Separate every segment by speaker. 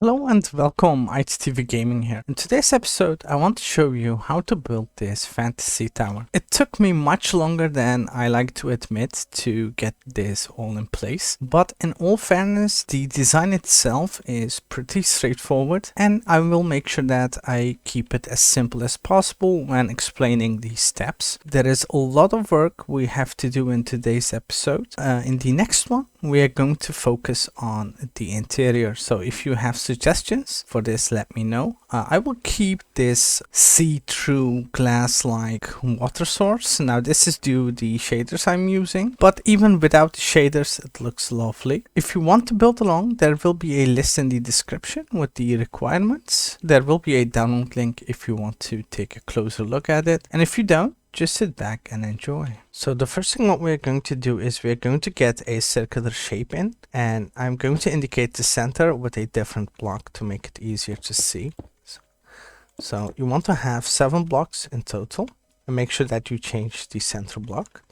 Speaker 1: Hello and welcome, IT-TVGaming here. In today's episode, I want to show you how to build this fantasy tower. It took me much longer than I like to admit to get this all in place, but in all fairness, the design itself is pretty straightforward, and I will make sure that I keep it as simple as possible when explaining these steps. There is a lot of work we have to do in today's episode. In the next one, we are going to focus on the interior, so if you have suggestions for this, let me know. I will keep this see-through glass-like water source. Now this is due to the shaders I'm using, but even without the shaders it looks lovely. If you want to build along, there will be a list in the description with the requirements. There will be a download link if you want to take a closer look at it, and if you don't, just sit back and enjoy. So the first thing what we're going to do is we're going to get a circular shape in, and I'm going to indicate the center with a different block to make it easier to see. So you want to have 7 blocks in total, and make sure that you change the center block.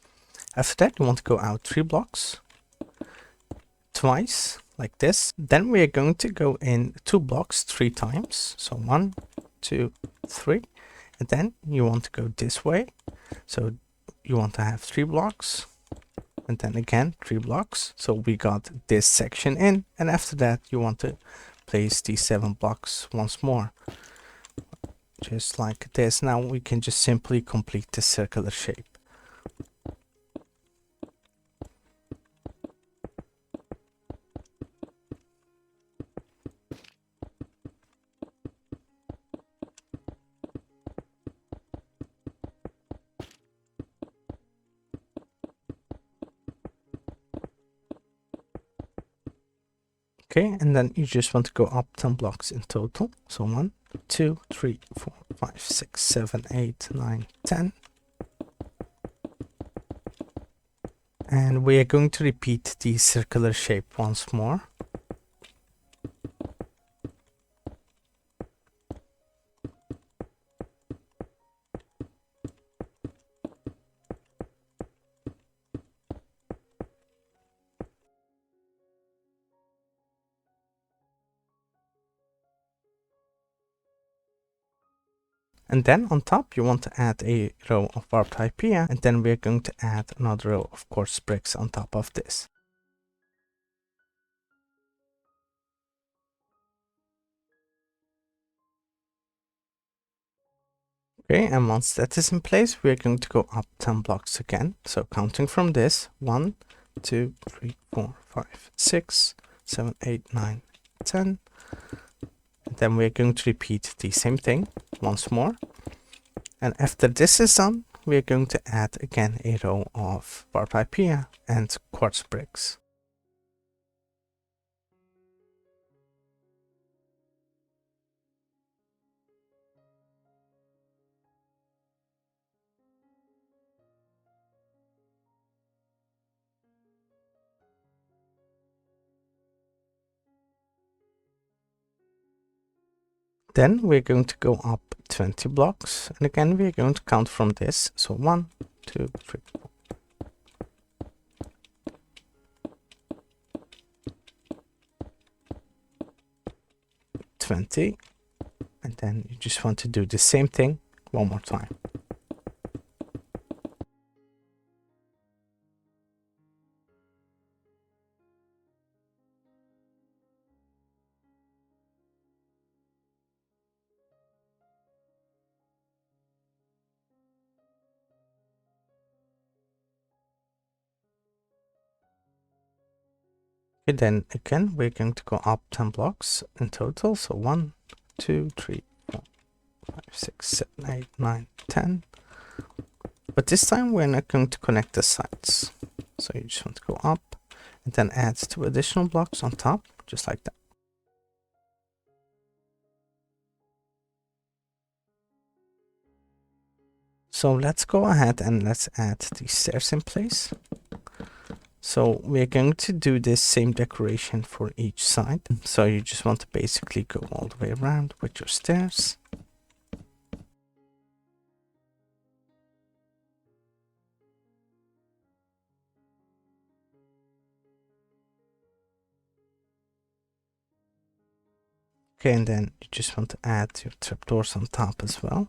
Speaker 1: After that, you want to go out 3 blocks twice like this. Then we are going to go in 2 blocks 3 times. So 1, 2, 3. And then you want to go this way, so you want to have 3 blocks, and then again 3 blocks. So we got this section in, and after that you want to place these 7 blocks once more, just like this. Now we can just simply complete the circular shape. Okay, and then you just want to go up 10 blocks in total. So 1, 2, 3, 4, 5, 6, 7, 8, 9, 10. And we are going to repeat the circular shape once more. And then on top, you want to add a row of barbed Hyphae, and then we're going to add another row of Quartz Bricks on top of this. Okay, and once that is in place, we're going to go up 10 blocks again. So counting from this, 1, 2, 3, 4, 5, 6, 7, 8, 9, 10. And then we're going to repeat the same thing once more. And after this is done, we're going to add again a row of barbed Hyphae and Quartz Bricks. Then we're going to go up 20 blocks, and again we're going to count from this. So 1, 2, 3, 4. And then you just want to do the same thing one more time. Okay, then again we're going to go up 10 blocks in total. So 1, 2, 3, 4, 5, 6, 7, 8, 9, 10. But this time we're not going to connect the sides. So you just want to go up and then add 2 additional blocks on top, just like that. So let's go ahead and let's add the stairs in place. So we're going to do this same decoration for each side. So you just want to basically go all the way around with your stairs. Okay, and then you just want to add your trapdoors on top as well.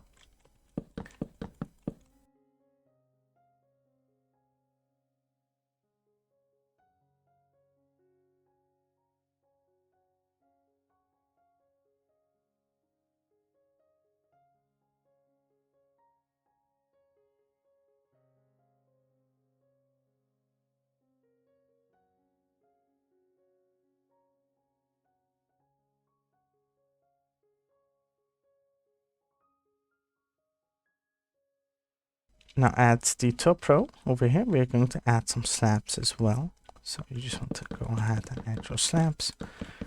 Speaker 1: Now add the top row over here. We're going to add some slabs as well. So you just want to go ahead and add your slabs,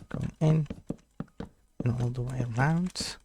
Speaker 1: going in and all the way around.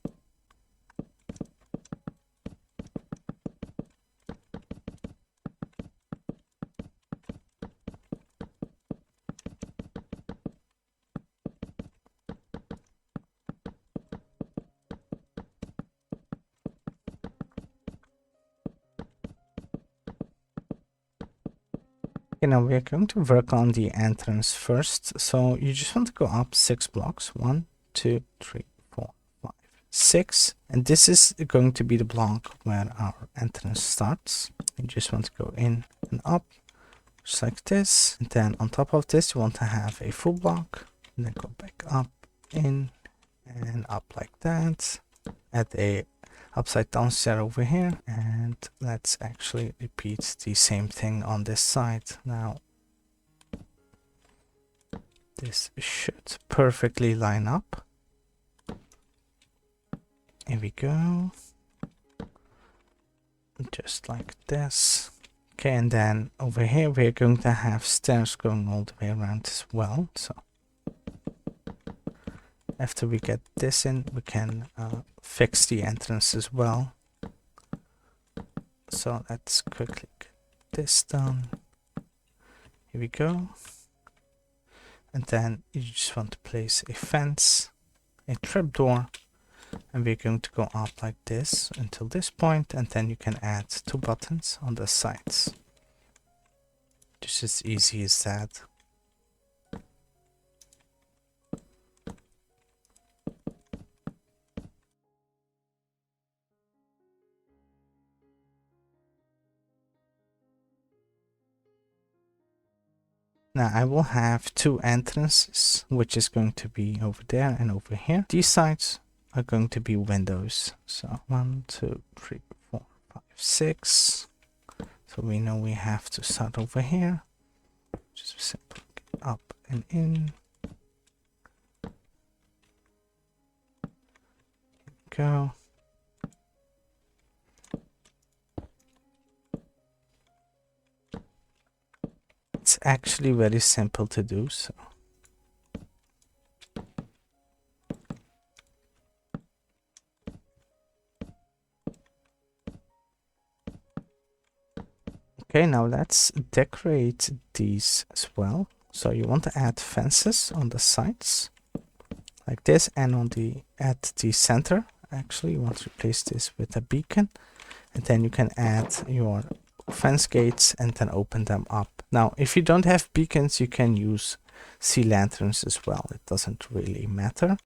Speaker 1: Okay, now we're going to work on the entrance first. So you just want to go up 6 blocks. 1, 2, 3, 4, 5, 6. And this is going to be the block where our entrance starts. You just want to go in and up, just like this. And then on top of this, you want to have a full block. And then go back up, in, and up like that. Add a upside down stair over here, and let's actually repeat the same thing on this side. Now this should perfectly line up. Here we go, just like this. Okay, and then over here we're going to have stairs going all the way around as well. So after we get this in, we can fix the entrance as well. So let's quickly get this done. Here we go. And then you just want to place a fence, a trapdoor, and we're going to go up like this until this point, and then you can add 2 buttons on the sides. Just as easy as that. Now I will have 2 entrances, which is going to be over there and over here. These sides are going to be windows. So 1, 2, 3, 4, 5, 6. So we know we have to start over here. Just simply up and in. Go. It's actually very simple to do so. Okay, now let's decorate these as well. So you want to add fences on the sides like this, and on the at the center actually you want to replace this with a beacon, and then you can add your fence gates and then open them up. Now if you don't have beacons, you can use sea lanterns as well. It doesn't really matter.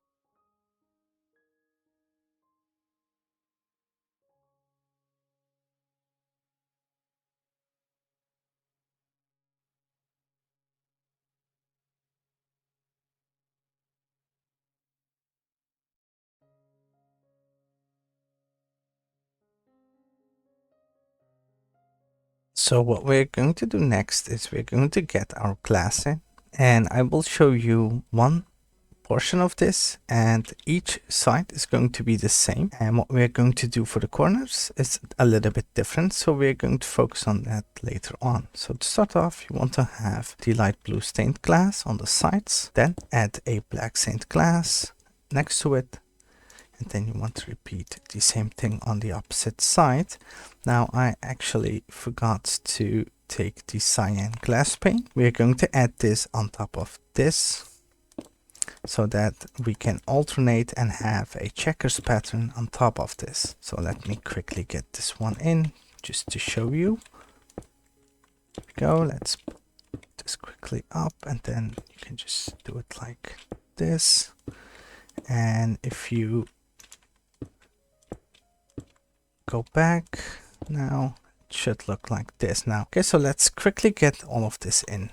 Speaker 1: So what we're going to do next is we're going to get our glass in, and I will show you one portion of this, and each side is going to be the same, and what we're going to do for the corners is a little bit different, so we're going to focus on that later on. So to start off, you want to have the light blue stained glass on the sides, then add a black stained glass next to it, and then you want to repeat the same thing on the opposite side. Now I actually forgot to take the cyan glass pane. We're going to add this on top of this so that we can alternate and have a checkers pattern on top of this. So let me quickly get this one in just to show you. Here we go. Let's put this quickly up, and then you can just do it like this. And if you go back now, it should look like this now. Okay, so let's quickly get all of this in.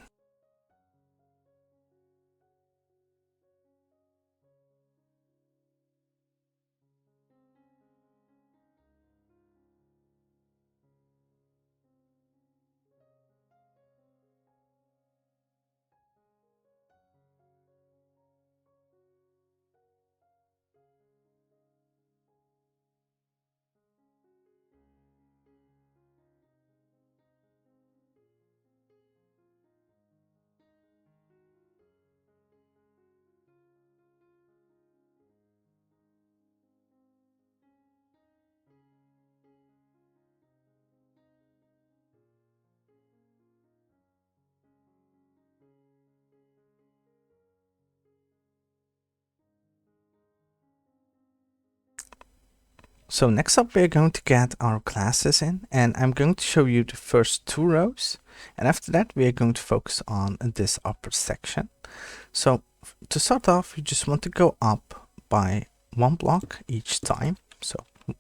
Speaker 1: So next up, we're going to get our classes in, and I'm going to show you the first 2 rows. And after that, we are going to focus on this upper section. So to start off, you just want to go up by 1 block each time. So you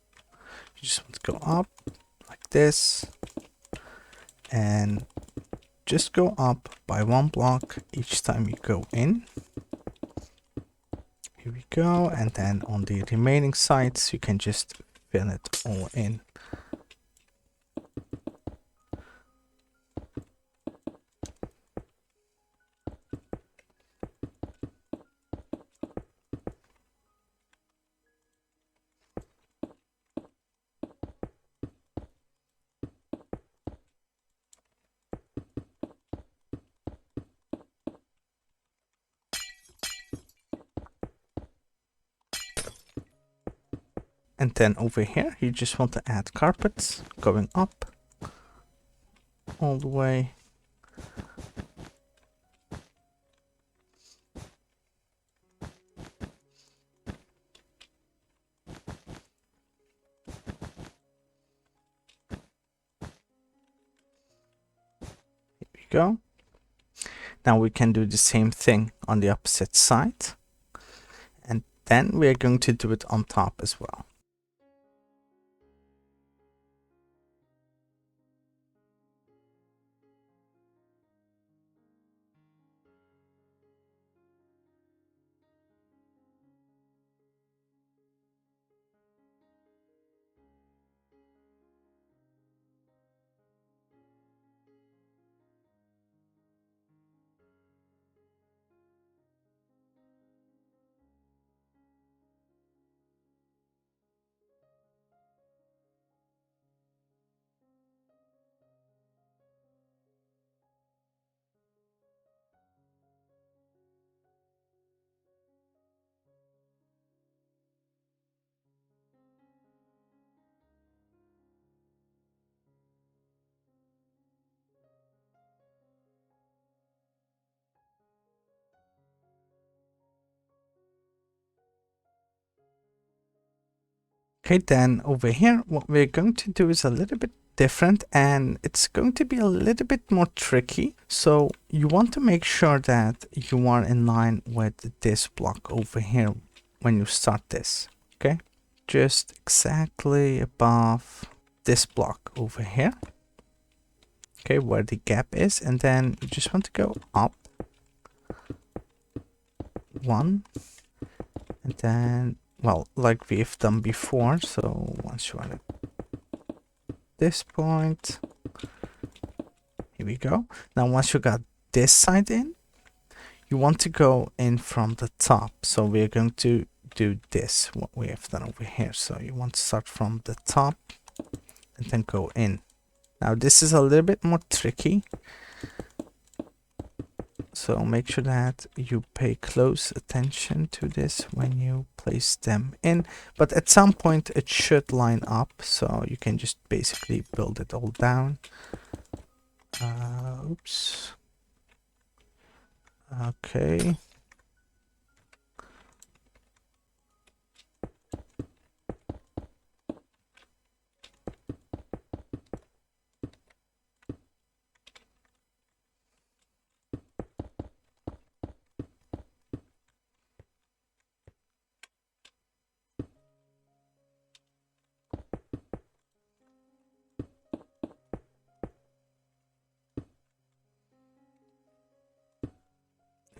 Speaker 1: just want to go up like this, and just go up by 1 block each time you go in. Here we go, and then on the remaining sides, you can just fill it all in. And then over here, you just want to add carpets going up all the way. Here we go. Now we can do the same thing on the opposite side. And then we are going to do it on top as well. Okay, then over here, what we're going to do is a little bit different, and it's going to be a little bit more tricky. So you want to make sure that you are in line with this block over here when you start this, okay? Just exactly above this block over here, okay, where the gap is, and then you just want to go up 1, and then, well, like we've done before. So once you are at this point, here we go. Now once you got this side in, you want to go in from the top. So we're going to do this, what we have done over here. So you want to start from the top and then go in. Now this is a little bit more tricky, so make sure that you pay close attention to this when you place them in. But at some point it should line up, so you can just basically build it all down. Oops. Okay.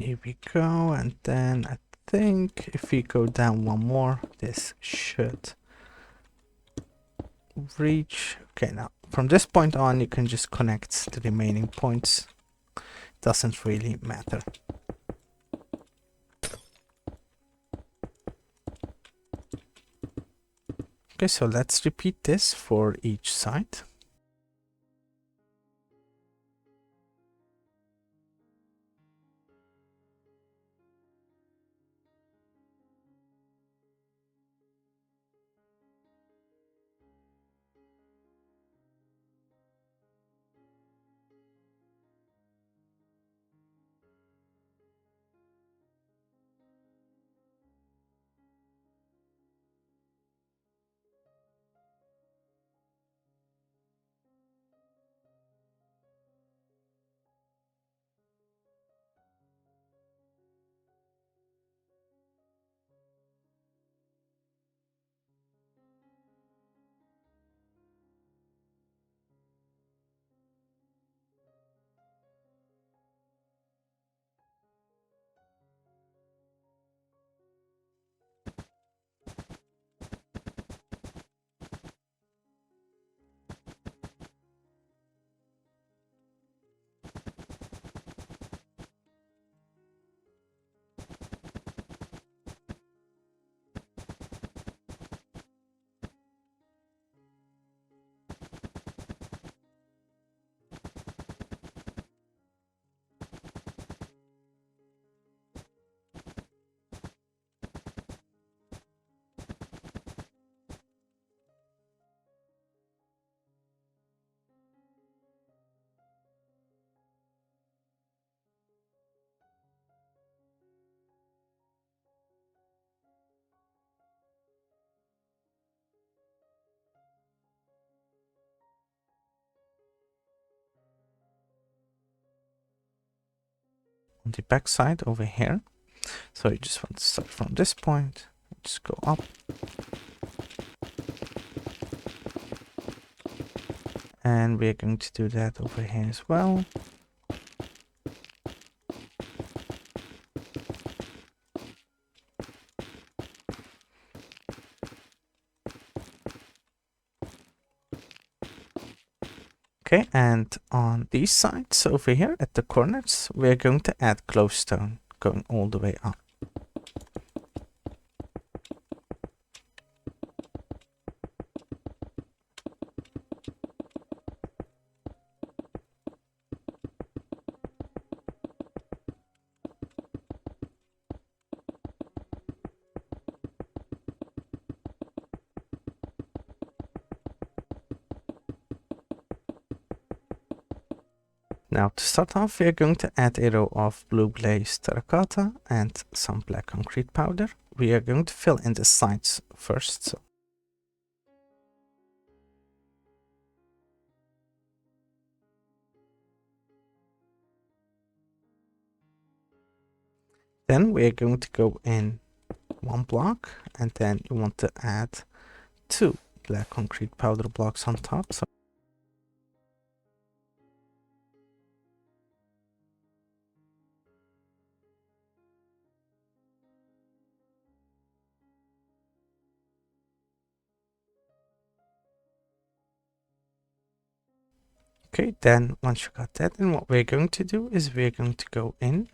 Speaker 1: Here we go, and then I think if we go down one more, this should reach. Okay, now from this point on, you can just connect the remaining points. Doesn't really matter. Okay, so let's repeat this for each side. On the back side over here. So you just want to start from this point, just go up. And we're going to do that over here as well. Okay, and on these sides over here at the corners, we're going to add glowstone going all the way up. Now to start off, we are going to add a row of blue glazed terracotta and some black concrete powder. We are going to fill in the sides first. So then we are going to go in one block, and then you want to add 2 black concrete powder blocks on top. So okay, then once you got that, then what we're going to do is we're going to go in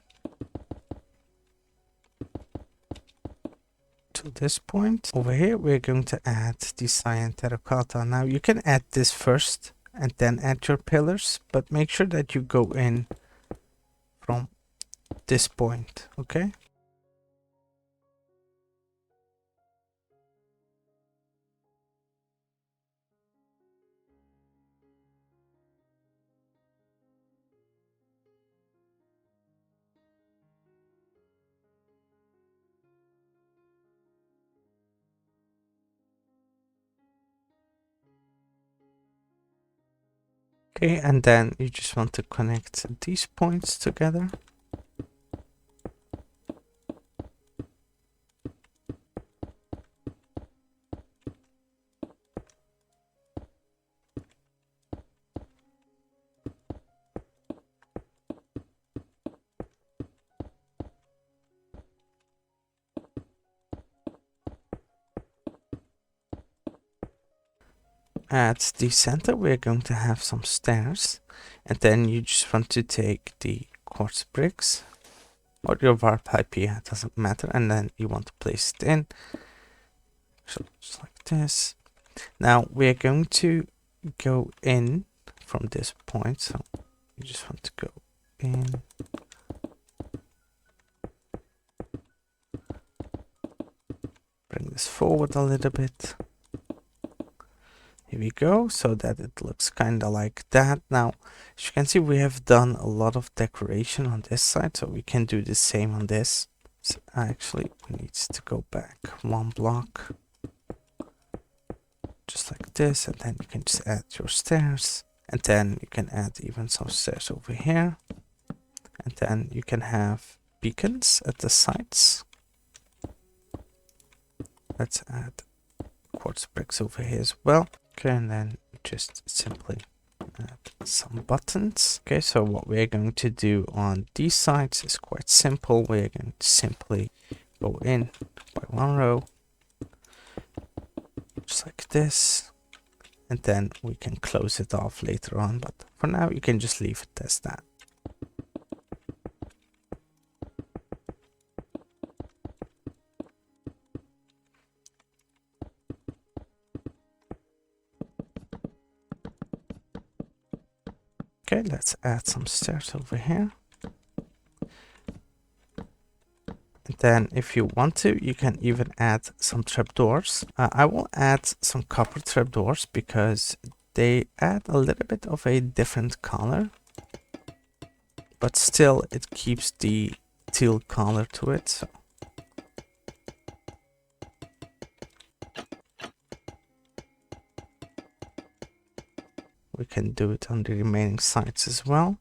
Speaker 1: to this point. Over here, we're going to add the cyan terracotta. Now you can add this first and then add your pillars, but make sure that you go in from this point, okay? Okay, and then you just want to connect these points together. at the center, we're going to have some stairs. And then you just want to take the quartz bricks or your warp Hyphae, it doesn't matter. And then you want to place it in. So just like this. Now we're going to go in from this point. So you just want to go in. Bring this forward a little bit. Here we go, so that it looks kind of like that. Now, as you can see, we have done a lot of decoration on this side, so we can do the same on this. So actually, we need to go back one block. Just like this, and then you can just add your stairs. And then you can add even some stairs over here. And then you can have beacons at the sides. Let's add quartz bricks over here as well. Okay, and then just simply add some buttons. Okay, so what we're going to do on these sides is quite simple. We're going to simply go in by one row, just like this, and then we can close it off later on, but for now you can just leave it as that. Okay, let's add some stairs over here. And then if you want to, you can even add some trapdoors. I will add some copper trapdoors because they add a little bit of a different color. But still, it keeps the teal color to it. So. We can do it on the remaining sides as well.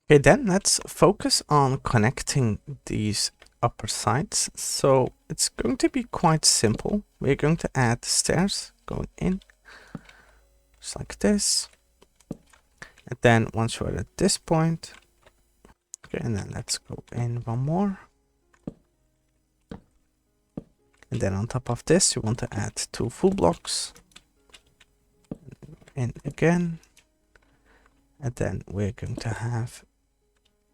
Speaker 1: Okay, then let's focus on connecting these upper sides. So it's going to be quite simple. We're going to add stairs going in, just like this. And then once you're at this point, okay, and then let's go in one more. And then on top of this, you want to add 2 full blocks. In again. And then we're going to have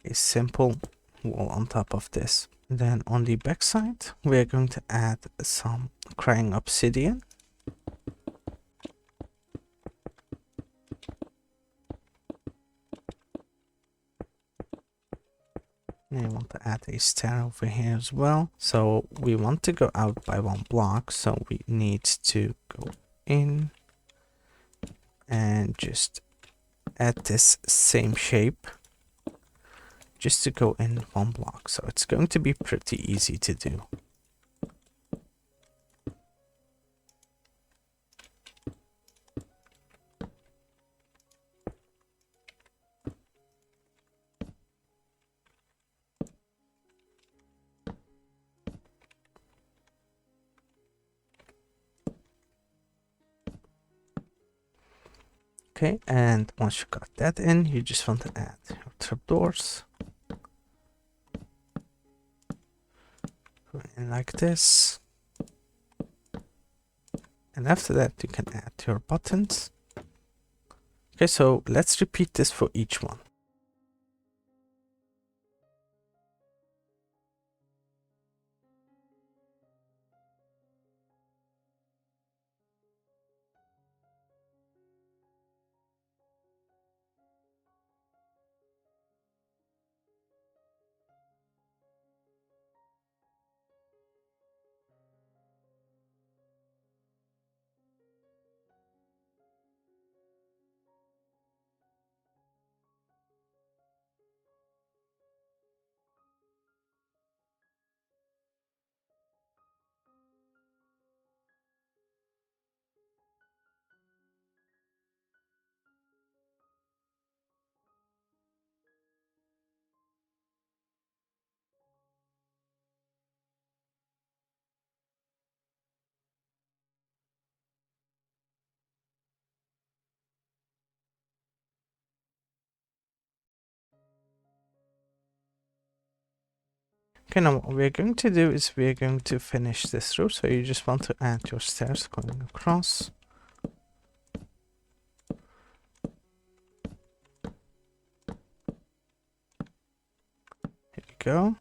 Speaker 1: a simple wall on top of this. And then on the back side, we're going to add some crying obsidian. And I want to add a stair over here as well. So we want to go out by 1 block. So we need to go in and just add this same shape. just to go in one block. So it's going to be pretty easy to do. Okay, and once you got that in, you just want to add your trapdoors. Go in like this. And after that, you can add your buttons. Okay, so let's repeat this for each one. Okay, now what we're going to do is we're going to finish this row. So you just want to add your stairs going across. Here we go.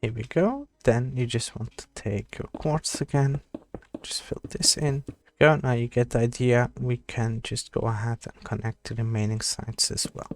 Speaker 1: Here we go. Then you just want to take your quartz again. Just fill this in. Go. Now you get the idea. We can just go ahead and connect the remaining sides as well.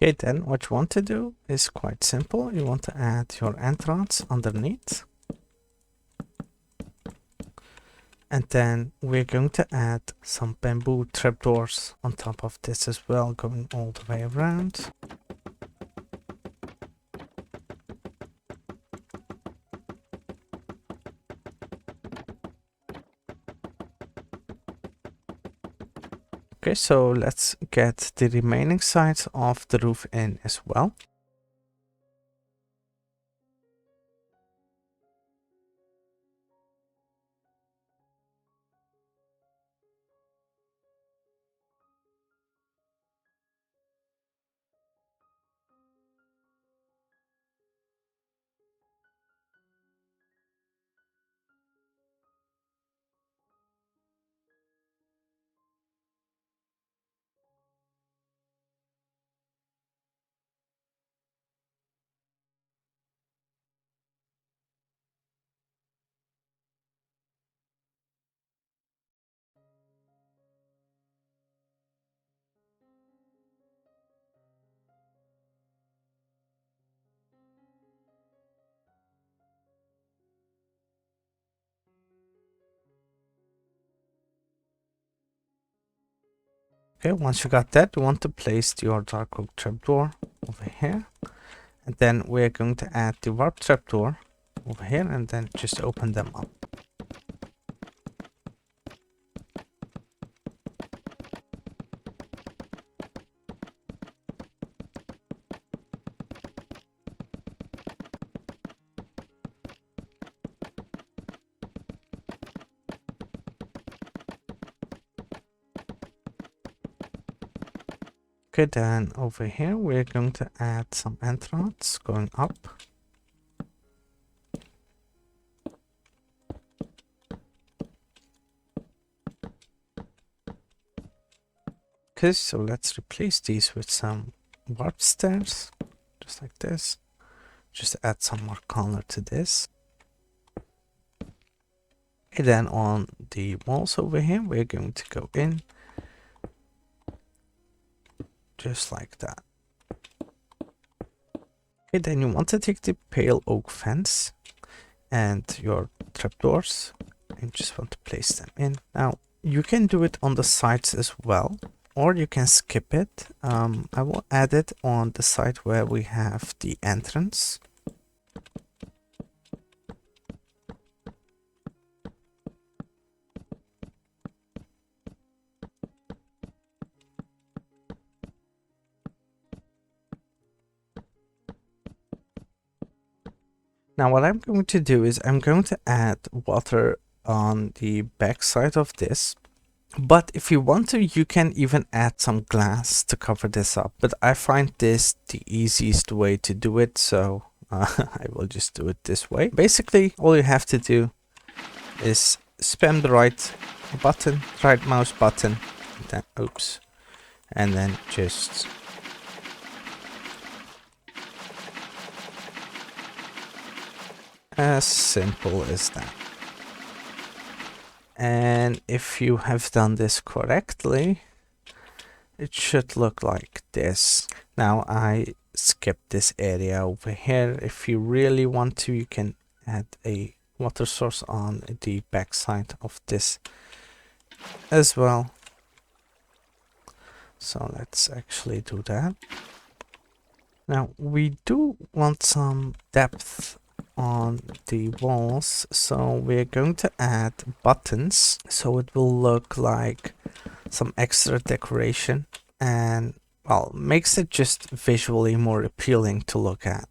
Speaker 1: Okay, then what you want to do is quite simple. You want to add your entrance underneath. And then we're going to add some bamboo trapdoors on top of this as well, going all the way around. Okay, so let's get the remaining sides of the roof in as well. Okay, once you got that, you want to place your dark oak trapdoor over here. And then we're going to add the warp trapdoor over here and then just open them up. Okay, then over here we're going to add some entrance going up. Okay, so let's replace these with some warp stairs, just like this. Just add some more color to this. And then on the walls over here, we're going to go in just like that. Okay, then you want to take the pale oak fence and your trapdoors and just want to place them in. Now, you can do it on the sides as well, or you can skip it. I will add it on the side where we have the entrance. Now what I'm going to do is I'm going to add water on the back side of this. But if you want to, you can even add some glass to cover this up. But I find this the easiest way to do it, so I will just do it this way. Basically, all you have to do is spam the right button, right mouse button, then oops, and then just as simple as that. And if you have done this correctly, it should look like this. Now I skipped this area over here. If you really want to, you can add a water source on the back side of this as well. So let's actually do that. Now we do want some depth on the walls, so we're going to add buttons so it will look like some extra decoration and, well, makes it just visually more appealing to look at.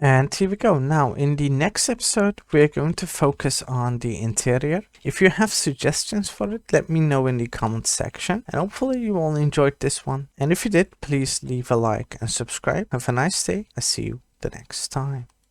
Speaker 1: And here we go. Now, in the next episode, we're going to focus on the interior. If you have suggestions for it, let me know in the comments section. And hopefully you all enjoyed this one. And if you did, please leave a like and subscribe. Have a nice day. I'll see you the next time.